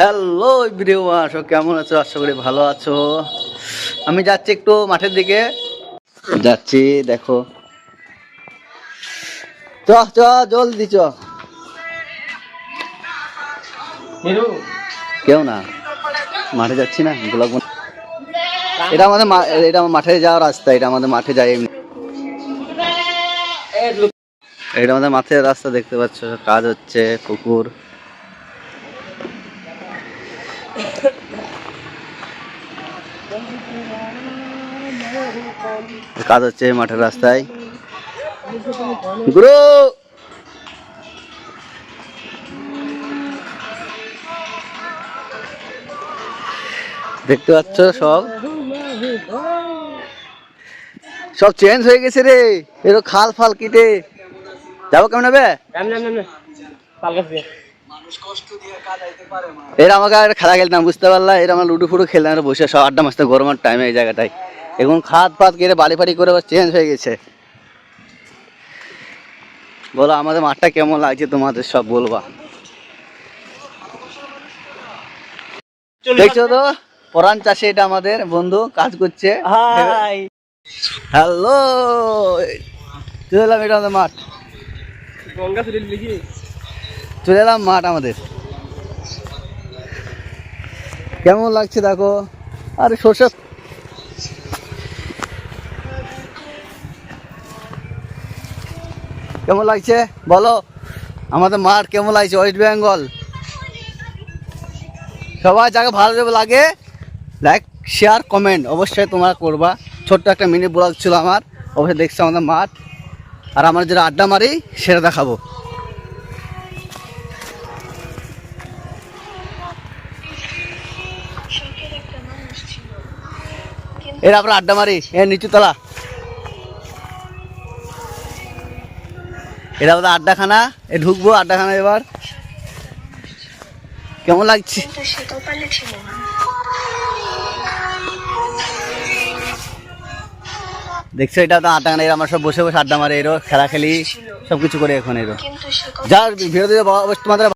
Hello everyone, সব কেমন আছো? আশা করি ভালো আছো। আমি যাচ্ছি একটু মাঠের দিকে যাচ্ছি, দেখো। চ চ জলদি চ। কেউ না, মাঠে যাচ্ছি না, ব্লগ এটা আমাদের এটা মাঠে যাওয়ার রাস্তা, এটা আমাদের মাঠে যাই এমনি। এটা আমাদের মাঠের রাস্তা, দেখতে পাচ্ছ কাজ হচ্ছে, পুকুর। কাজ হচ্ছে মাঠের রাস্তায়। গুরু দেখতে পাচ্ছ সব সব চেঞ্জ হয়ে গেছে রে। এর খাল ফাল কেটে যাবো কেমন হবে? এরা আমাকে আর খেলা খেলতাম, বুঝতে পারলা? এরা আমার লুডু ফুডু খেলতাম, বসে সব আড্ডা মারতে গরমের টাইমে এই জায়গাটায়। এখন খাত ফাত কেটে বালি ফালি করে চেঞ্জ হয়ে গেছে। বলো আমাদের মাঠটা কেমন লাগছে তোমাদের, সব বলবা। দেখছো তো পরান চাষে, এটা আমাদের বন্ধু কাজ করছে। হ্যালো, চলে এলাম, এটা আমাদের মাঠ। চলে এলাম মাঠ আমাদের, কেমন লাগছে দেখো। আরে সরষে কেমন লাগছে বলো, আমাদের মাঠ কেমন লাগছে? ওয়েস্ট বেঙ্গল সবাই যাকে ভালো লাগে লাইক শেয়ার কমেন্ট অবশ্যই তোমরা করবা। ছোট্ট একটা মিনি ব্লগ ছিল আমার, অবশ্যই দেখছো আমাদের মাঠ। আর আমরা যেটা আড্ডা মারি সেটা দেখাবো। এর আমরা আড্ডা মারি এর নিচুতলা, এটা আমাদের আড্ডাখানা। এ ঢুকবো আড্ডাখানা এবার। কেমন লাগছে? দেখছো এটা তো আড্ডাখানা, এর আমরা সব বসে বসে আড্ডা মারি, এরও খেলা খেলি, সবকিছু করে এখন এরও। যার ভিডিও তোমাদের